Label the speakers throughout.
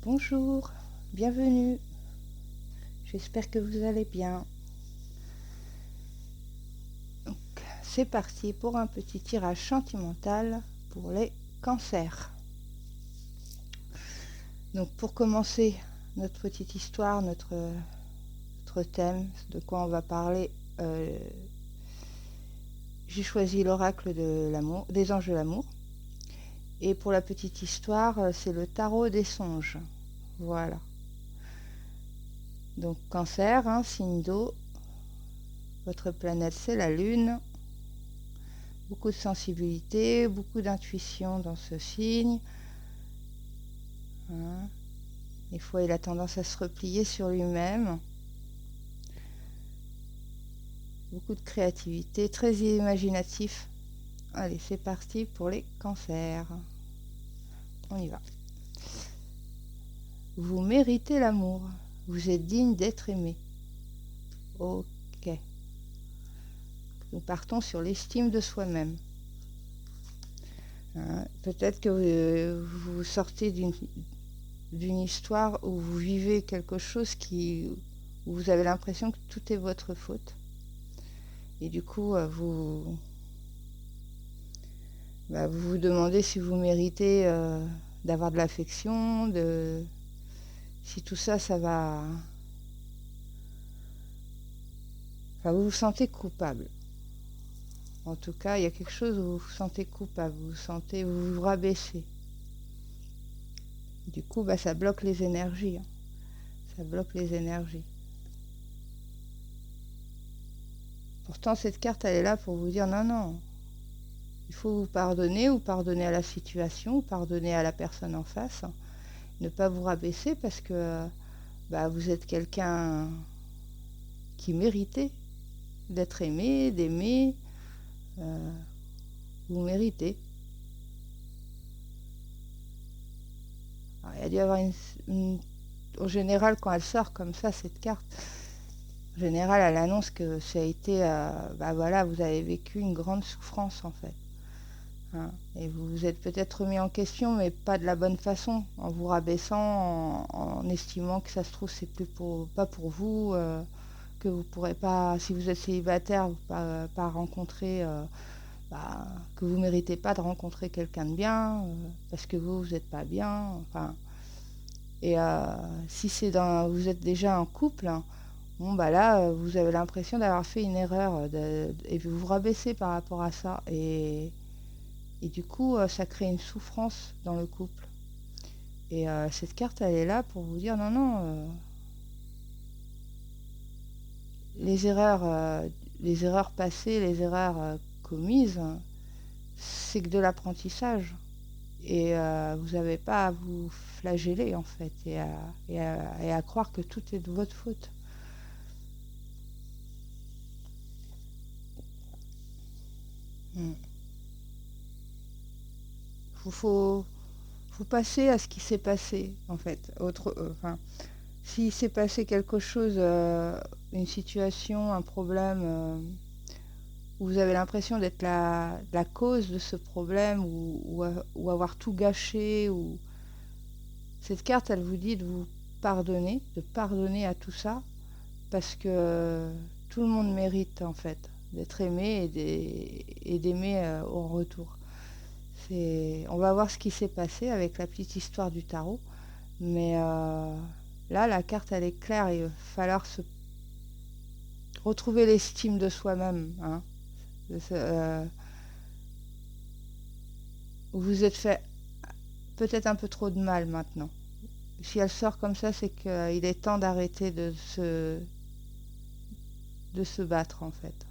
Speaker 1: Bonjour, bienvenue. J'espère que vous allez bien. Donc, c'est parti pour un petit tirage sentimental pour les cancers. Donc, pour commencer notre petite histoire, notre thème, de quoi on va parler, j'ai choisi l'oracle de l'amour, des anges de l'amour. Et pour la petite histoire, c'est le tarot des songes. Voilà. Donc, cancer, signe d'eau. Votre planète, c'est la lune. Beaucoup de sensibilité, beaucoup d'intuition dans ce signe. Des fois, il a tendance à se replier sur lui-même. Beaucoup de créativité, très imaginatif. Allez, c'est parti pour les cancers. On y va. Vous méritez l'amour. Vous êtes digne d'être aimé. Ok. Nous partons sur l'estime de soi-même. Peut-être que vous sortez d'une histoire où vous vivez quelque chose où vous avez l'impression que tout est votre faute. Et du coup, vous vous demandez si vous méritez d'avoir de l'affection, si tout ça, ça va... Enfin, vous vous sentez coupable. En tout cas, il y a quelque chose où vous vous sentez coupable, vous vous rabaissez. Du coup, ça bloque les énergies. Ça bloque les énergies. Pourtant, cette carte, elle est là pour vous dire non, non. Il faut vous pardonner, ou pardonner à la situation, ou pardonner à la personne en face. Ne pas vous rabaisser parce que vous êtes quelqu'un qui méritait d'être aimé, d'aimer. Vous méritez. Alors, il y a dû y avoir en général, quand elle sort comme ça, cette carte, en général, elle annonce que ça a été, voilà, vous avez vécu une grande souffrance en fait. Et vous vous êtes peut-être remis en question, mais pas de la bonne façon, en vous rabaissant, en estimant que ça se trouve c'est pas pour vous, que vous pourrez pas, si vous êtes célibataire, pas rencontrer, que vous méritez pas de rencontrer quelqu'un de bien, parce que vous n'êtes pas bien, enfin. Et si vous êtes déjà en couple, là, vous avez l'impression d'avoir fait une erreur, et vous vous rabaissez par rapport à ça. Et du coup, ça crée une souffrance dans le couple. Et cette carte, elle est là pour vous dire non, non, les erreurs passées, les erreurs commises, c'est que de l'apprentissage. Et vous n'avez pas à vous flageller, en fait, et à croire que tout est de votre faute. Faut passer à ce qui s'est passé, en fait. S'il s'est passé quelque chose, une situation, un problème, où vous avez l'impression d'être la cause de ce problème, ou avoir tout gâché, cette carte, elle vous dit de vous pardonner, de pardonner à tout ça, parce que tout le monde mérite, en fait, d'être aimé et d'aimer au retour. On va voir ce qui s'est passé avec la petite histoire du tarot. Mais là, la carte, elle est claire. Il va falloir retrouver l'estime de soi-même. Vous vous êtes fait peut-être un peu trop de mal maintenant. Si elle sort comme ça, c'est qu'il est temps d'arrêter de se battre, en fait.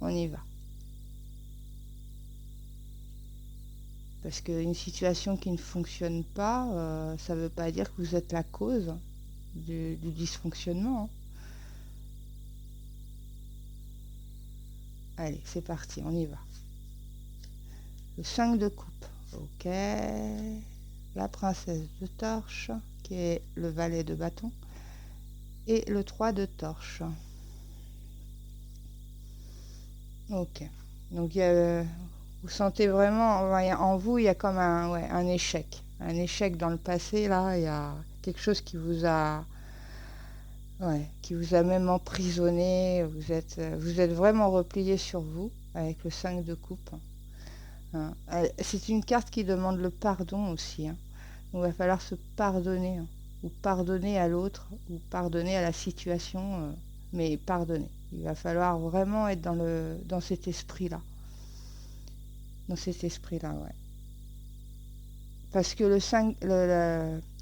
Speaker 1: On y va. Parce qu'une situation qui ne fonctionne pas, ça ne veut pas dire que vous êtes la cause du dysfonctionnement. Allez, c'est parti, on y va. Le 5 de coupe. Ok. La princesse de torche, qui est le valet de bâton. Et le 3 de torche. Ok. Donc, vous sentez vraiment, en vous, il y a comme un échec. un échec dans le passé, là, il y a quelque chose qui vous a même emprisonné, vous êtes vraiment replié sur vous, avec le 5 de coupe. Hein. C'est une carte qui demande le pardon aussi. Hein. Donc, il va falloir se pardonner, hein, ou pardonner à l'autre, ou pardonner à la situation, mais pardonner. Il va falloir vraiment être dans cet esprit-là. Dans cet esprit-là, ouais. Parce que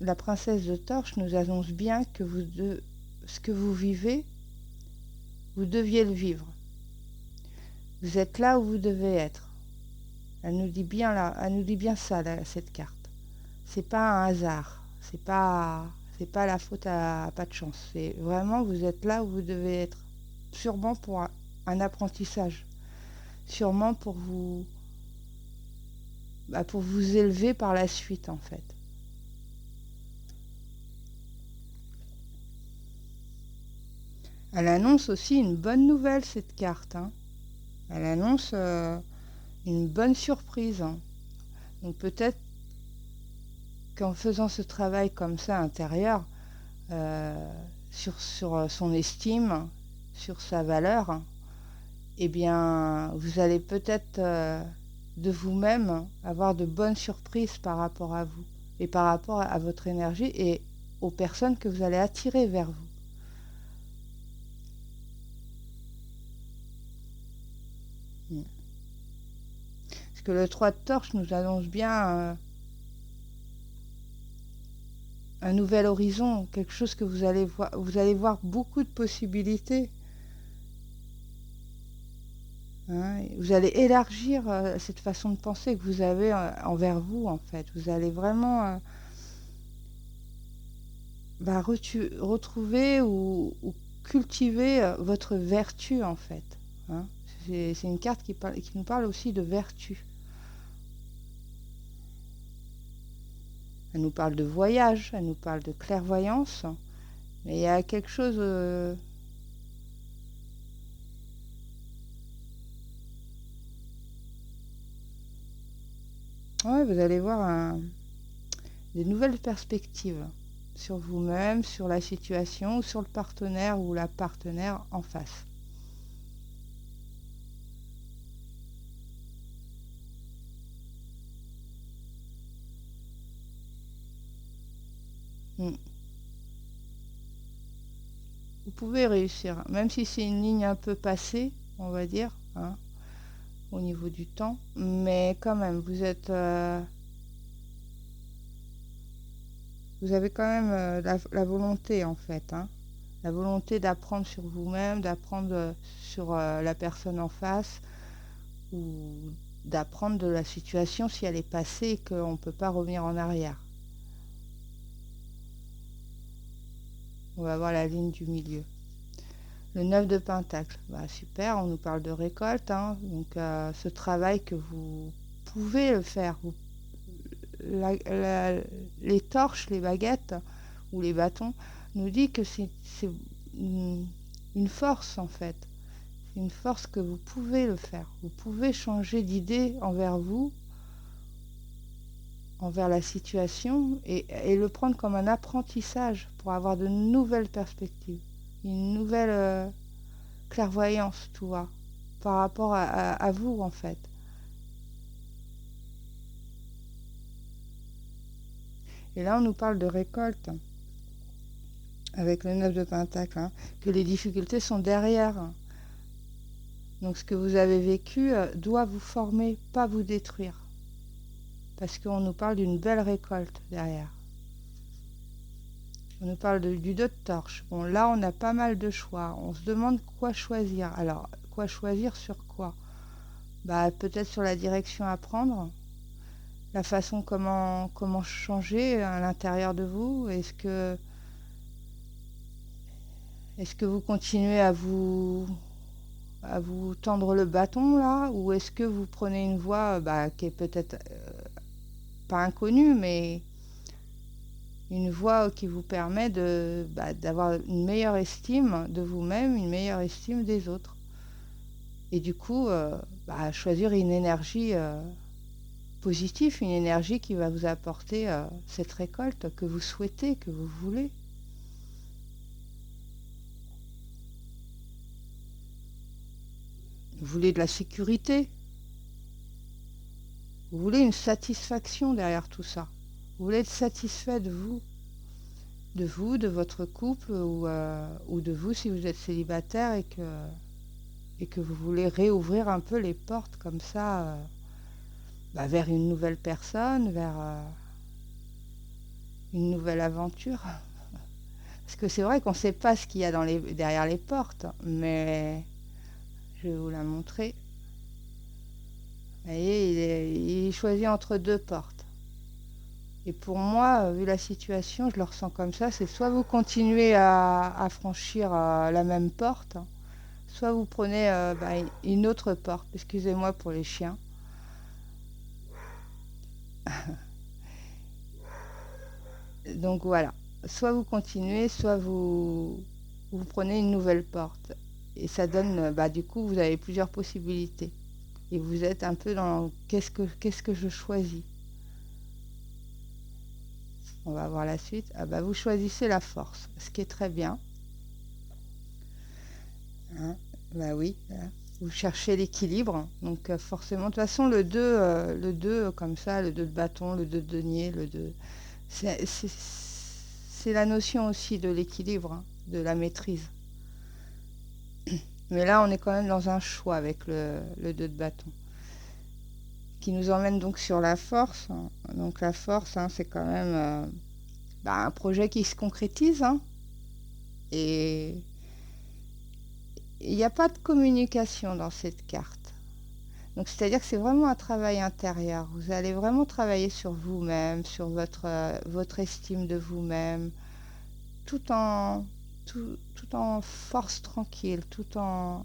Speaker 1: la princesse de torche nous annonce bien que ce que vous vivez, vous deviez le vivre. Vous êtes là où vous devez être. Elle nous dit bien ça, cette carte. C'est pas un hasard. C'est pas la faute à pas de chance. C'est vraiment, vous êtes là où vous devez être. Sûrement pour un apprentissage. Sûrement pour vous élever par la suite, en fait. Elle annonce aussi une bonne nouvelle, cette carte. Hein. Elle annonce une bonne surprise. Hein. Donc peut-être qu'en faisant ce travail comme ça intérieur, sur son estime, sur sa valeur, eh bien, vous allez peut-être de vous-même avoir de bonnes surprises par rapport à vous et par rapport à votre énergie et aux personnes que vous allez attirer vers vous. Parce que le 3 de torche nous annonce bien un nouvel horizon, quelque chose que vous allez voir beaucoup de possibilités. Hein, vous allez élargir cette façon de penser que vous avez envers vous, en fait. Vous allez vraiment retrouver ou cultiver votre vertu, en fait. Hein. C'est une carte qui nous parle aussi de vertu. Elle nous parle de voyage, elle nous parle de clairvoyance, mais il y a quelque chose... Ouais, vous allez voir des nouvelles perspectives sur vous-même, sur la situation, ou sur le partenaire ou la partenaire en face. Vous pouvez réussir, même si c'est une ligne un peu passée, on va dire, hein, au niveau du temps, mais quand même, vous avez quand même la volonté, en fait, hein, la volonté d'apprendre sur vous-même, d'apprendre sur la personne en face, ou d'apprendre de la situation si elle est passée et qu'on ne peut pas revenir en arrière. On va voir la ligne du milieu. Le 9 de Pentacle, super, on nous parle de récolte, hein, donc ce travail que vous pouvez le faire. Les torches, les baguettes ou les bâtons nous dit que c'est une force, en fait. C'est une force que vous pouvez le faire. Vous pouvez changer d'idée envers vous, envers la situation et le prendre comme un apprentissage pour avoir de nouvelles perspectives, une nouvelle clairvoyance, tu vois, par rapport à vous, en fait. Et là, on nous parle de récolte avec le 9 de Pentacle, hein, que les difficultés sont derrière. Donc ce que vous avez vécu doit vous former, pas vous détruire. Parce qu'on nous parle d'une belle récolte derrière. On nous parle du 2 de torche. Bon, là, on a pas mal de choix. On se demande quoi choisir. Alors, quoi choisir sur quoi? Peut-être sur la direction à prendre, la façon comment changer à l'intérieur de vous. Est-ce que vous continuez à vous tendre le bâton, là, ou est-ce que vous prenez une voie qui est peut-être pas inconnue, mais une voie qui vous permet d'avoir une meilleure estime de vous-même, une meilleure estime des autres. Et du coup, choisir une énergie positif, une énergie qui va vous apporter cette récolte que vous souhaitez, que vous voulez. Vous voulez de la sécurité. Vous voulez une satisfaction derrière tout ça. Vous voulez être satisfait de vous, de votre couple ou de vous si vous êtes célibataire et que vous voulez réouvrir un peu les portes comme ça vers une nouvelle personne, vers une nouvelle aventure. Parce que c'est vrai qu'on ne sait pas ce qu'il y a derrière les portes, mais je vais vous la montrer. Vous voyez, il est choisi entre deux portes. Et pour moi, vu la situation, je le ressens comme ça, c'est soit vous continuez à franchir la même porte, soit vous prenez une autre porte. Excusez-moi pour les chiens. Donc voilà, soit vous continuez, soit vous prenez une nouvelle porte. Et ça donne, du coup, vous avez plusieurs possibilités. Et vous êtes un peu dans qu'est-ce que je choisis. On va voir la suite. Vous choisissez la force, ce qui est très bien. Hein, oui, voilà. Vous cherchez l'équilibre. Donc forcément, de toute façon, le 2 comme ça, le 2 de bâton, le 2 de denier, le 2... C'est la notion aussi de l'équilibre, hein, de la maîtrise. Mais là, on est quand même dans un choix avec le 2 de bâton. Qui nous emmène donc sur la force. Donc la force, hein, c'est quand même un projet qui se concrétise. Hein, et il n'y a pas de communication dans cette carte. Donc c'est-à-dire que c'est vraiment un travail intérieur. Vous allez vraiment travailler sur vous-même, sur votre estime de vous-même, tout en force tranquille,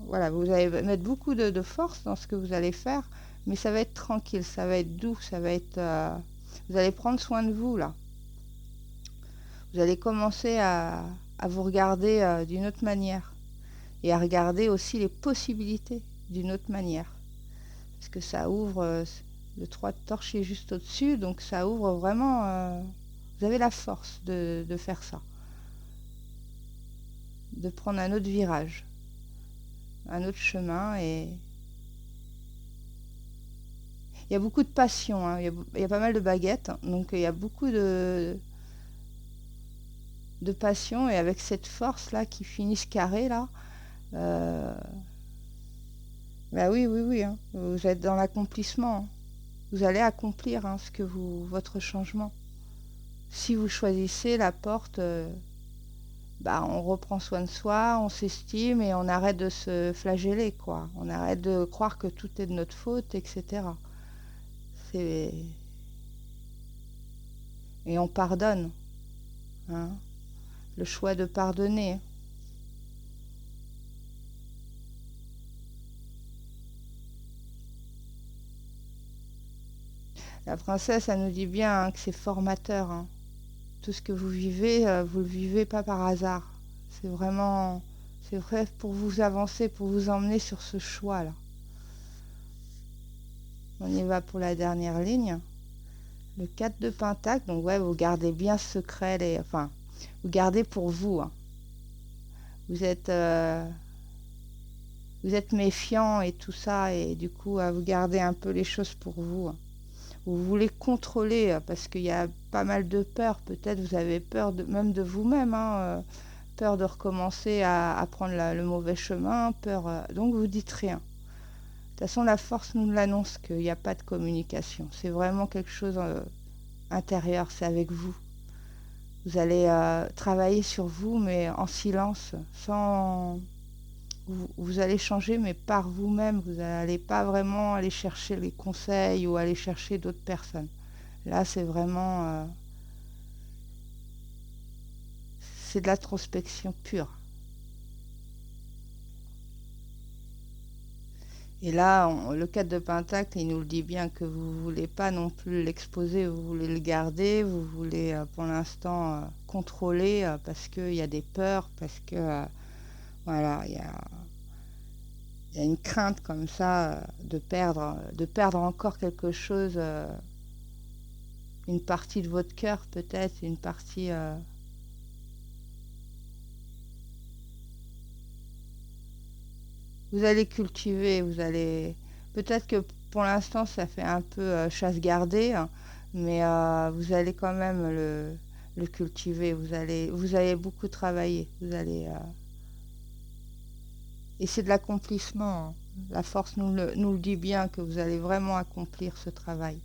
Speaker 1: Voilà, vous allez mettre beaucoup de force dans ce que vous allez faire, mais ça va être tranquille, ça va être doux, ça va être... vous allez prendre soin de vous, là. Vous allez commencer à vous regarder d'une autre manière et à regarder aussi les possibilités d'une autre manière. Parce que ça ouvre, le 3 de torche est juste au-dessus, donc ça ouvre vraiment... vous avez la force de faire ça. De prendre un autre virage, un autre chemin. Et il y a beaucoup de passion, hein. Il y a pas mal de baguettes, donc il y a beaucoup de passion, et avec cette force là qui finit ce carré là, oui, hein. Vous êtes dans l'accomplissement, hein. Vous allez accomplir, hein, votre changement. Si vous choisissez la porte, on reprend soin de soi, on s'estime et on arrête de se flageller, quoi. On arrête de croire que tout est de notre faute, etc. Et on pardonne, hein. Le choix de pardonner. La princesse, elle nous dit bien, hein, que c'est formateur, hein. Tout ce que vous vivez, vous ne le vivez pas par hasard. C'est vrai pour vous avancer, pour vous emmener sur ce choix-là. On y va pour la dernière ligne. Le 4 de Pentacle, donc ouais, vous gardez bien secret, vous gardez pour vous, hein. Vous êtes méfiant et tout ça, et du coup, vous gardez un peu les choses pour vous, hein. Vous voulez contrôler, parce qu'il y a pas mal de peur. Peut-être vous avez peur même de vous-même, hein, peur de recommencer à prendre le mauvais chemin, donc vous dites rien. De toute façon, la force nous l'annonce qu'il n'y a pas de communication. C'est vraiment quelque chose intérieur, c'est avec vous. Vous allez travailler sur vous, mais en silence, sans... Vous allez changer, mais par vous-même. Vous n'allez pas vraiment aller chercher les conseils ou aller chercher d'autres personnes. Là, c'est vraiment... c'est de l'introspection pure. Et là, le 4 de Pentacle, il nous le dit bien que vous ne voulez pas non plus l'exposer, vous voulez le garder, vous voulez pour l'instant contrôler parce qu'il y a des peurs, parce que voilà, il y a une crainte comme ça de perdre encore quelque chose une partie de votre cœur peut-être, une partie... vous allez cultiver, vous allez... Peut-être que pour l'instant ça fait un peu chasse gardée, hein, mais vous allez quand même le cultiver, vous allez beaucoup travailler, vous allez... Et c'est de l'accomplissement, hein. La force nous le dit bien que vous allez vraiment accomplir ce travail.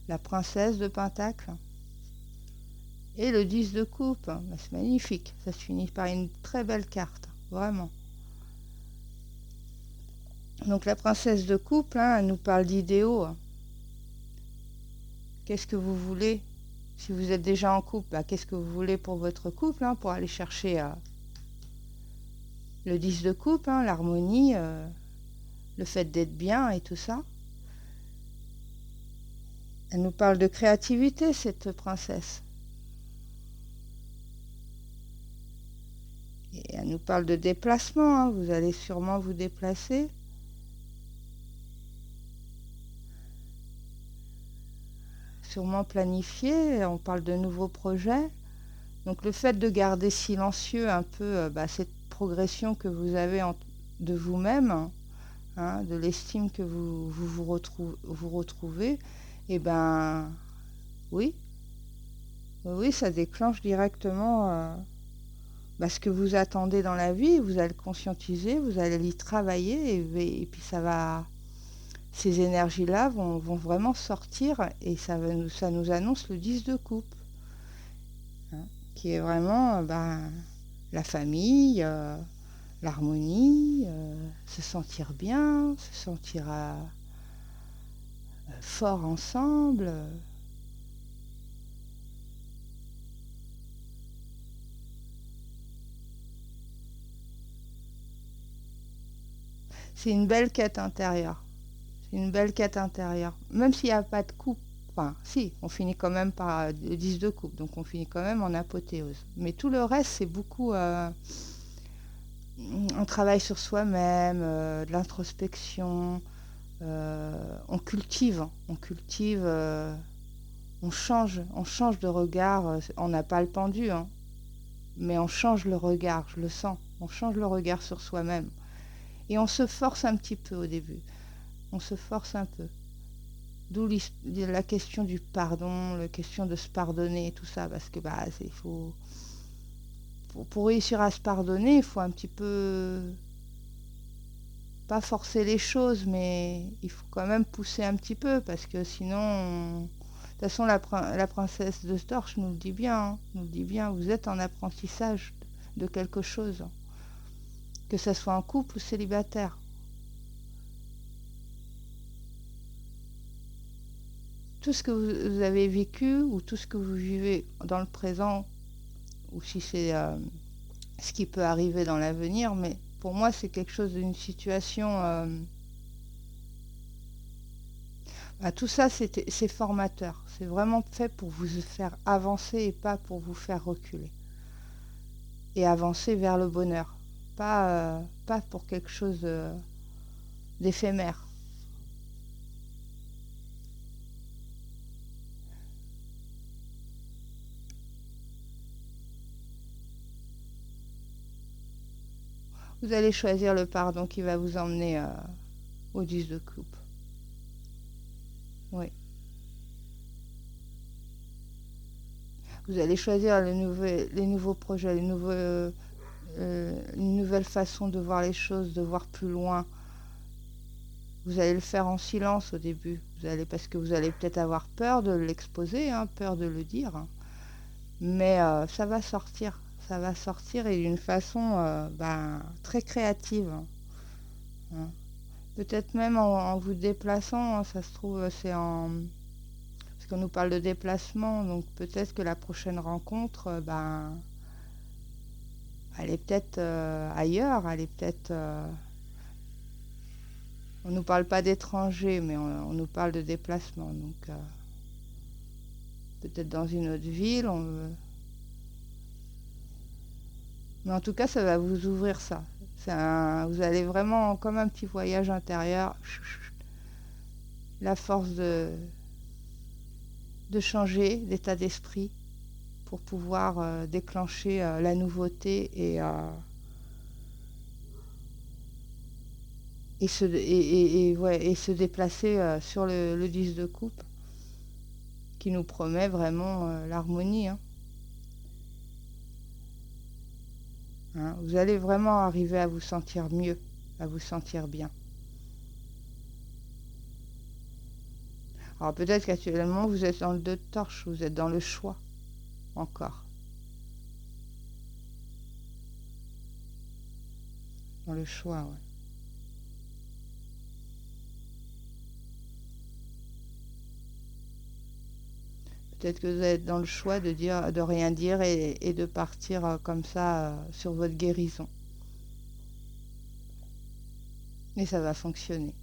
Speaker 1: La princesse de Pentacle et le 10 de coupe. Ben, c'est magnifique, ça se finit par une très belle carte, vraiment. Donc la princesse de coupe, hein, elle nous parle d'idéaux. Qu'est-ce que vous voulez? Si vous êtes déjà en couple, bah, qu'est-ce que vous voulez pour votre couple, hein, pour aller chercher le 10 de coupe, hein, l'harmonie, le fait d'être bien et tout ça. Elle nous parle de créativité, cette princesse. Et elle nous parle de déplacement, hein, vous allez sûrement vous déplacer. Sûrement planifier, on parle de nouveaux projets. Donc le fait de garder silencieux un peu cette progression que vous avez de vous-même, hein, de l'estime que vous retrouvez, et ben oui, oui, ça déclenche directement ce que vous attendez dans la vie, vous allez le conscientiser, vous allez y travailler, et puis ces énergies-là vont vraiment sortir, et ça nous annonce le 10 de coupe, hein, qui est vraiment la famille, l'harmonie, se sentir bien, se sentir fort ensemble. C'est une belle quête intérieure. C'est une belle quête intérieure. Même s'il n'y a pas de coupe, enfin, si, on finit quand même par le 10 de coupe, donc on finit quand même en apothéose. Mais tout le reste, c'est beaucoup un travail sur soi-même, de l'introspection. On cultive, on change de regard. On n'a pas le pendu, hein, mais on change le regard, je le sens. On change le regard sur soi-même. Et on se force un petit peu au début. On se force un peu. D'où la question du pardon, la question de se pardonner et tout ça. Parce que pour réussir à se pardonner, il faut un petit peu... pas forcer les choses, mais il faut quand même pousser un petit peu. Parce que sinon... De toute façon, la princesse de Torche nous le dit bien. Hein, nous le dit bien, vous êtes en apprentissage de quelque chose. Que ce soit en couple ou célibataire. Tout ce que vous avez vécu ou tout ce que vous vivez dans le présent, ou si c'est ce qui peut arriver dans l'avenir, mais pour moi c'est quelque chose d'une situation... tout ça c'est formateur, c'est vraiment fait pour vous faire avancer et pas pour vous faire reculer. Et avancer vers le bonheur, pas pour quelque chose d'éphémère. Vous allez choisir le pardon qui va vous emmener au 10 de coupe. Oui. Vous allez choisir les nouveaux projets, une nouvelle façon de voir les choses, de voir plus loin. Vous allez le faire en silence au début. Parce que vous allez peut-être avoir peur de l'exposer, hein, peur de le dire. Mais ça va sortir. Ça va sortir, et d'une façon très créative. Hein. Peut-être même en vous déplaçant, hein, ça se trouve, c'est en... Parce qu'on nous parle de déplacement, donc peut-être que la prochaine rencontre, elle est peut-être ailleurs, elle est peut-être... on ne nous parle pas d'étrangers, mais on nous parle de déplacement, donc peut-être dans une autre ville. Mais en tout cas, ça va vous ouvrir ça. Vous allez vraiment comme un petit voyage intérieur. la force de changer d'état d'esprit pour pouvoir déclencher la nouveauté et se déplacer sur le 10 de coupe qui nous promet vraiment l'harmonie. Hein. Hein, vous allez vraiment arriver à vous sentir mieux, à vous sentir bien. Alors peut-être qu'actuellement vous êtes dans le 2 de torche, vous êtes dans le choix encore. Dans le choix, ouais. Peut-être que vous êtes dans le choix de rien dire et de partir comme ça sur votre guérison. Et ça va fonctionner.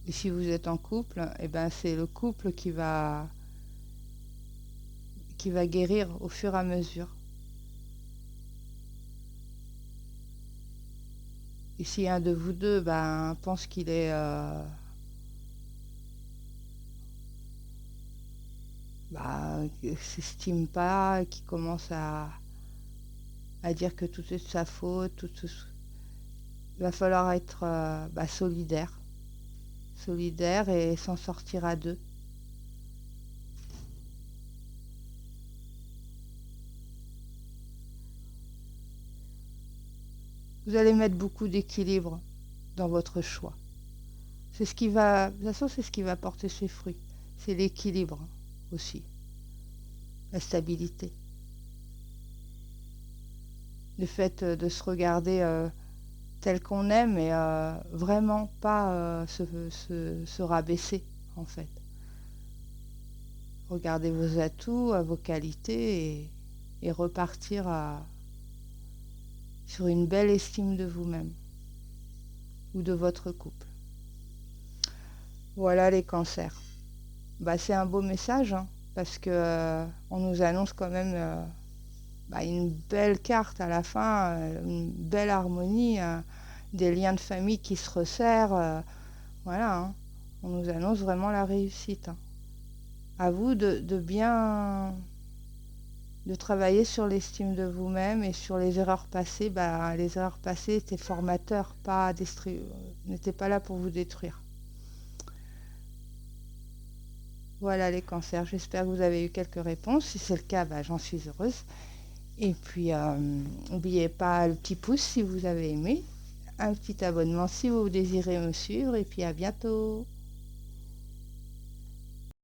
Speaker 1: Et si vous êtes en couple, eh ben c'est le couple qui va guérir au fur et à mesure. Et si un de vous deux pense qu'il est s'estime pas, qui commence à dire que tout est de sa faute, il va falloir être solidaire et s'en sortir à deux. Vous allez mettre beaucoup d'équilibre dans votre choix. De toute façon, c'est ce qui va porter ses fruits. C'est l'équilibre aussi, la stabilité. Le fait de se regarder tel qu'on est, mais vraiment pas se rabaisser, en fait. Regardez vos atouts, vos qualités et repartir sur une belle estime de vous-même ou de votre couple. Voilà les cancers. C'est un beau message, hein, parce que on nous annonce quand même une belle carte à la fin, une belle harmonie, des liens de famille qui se resserrent. Voilà, hein. On nous annonce vraiment la réussite. Hein. À vous de travailler sur l'estime de vous-même et sur les erreurs passées. Les erreurs passées étaient formateurs, n'étaient pas là pour vous détruire. Voilà les cancers, j'espère que vous avez eu quelques réponses. Si c'est le cas, j'en suis heureuse. Et puis, n'oubliez pas le petit pouce si vous avez aimé, un petit abonnement si vous désirez me suivre, et puis à bientôt.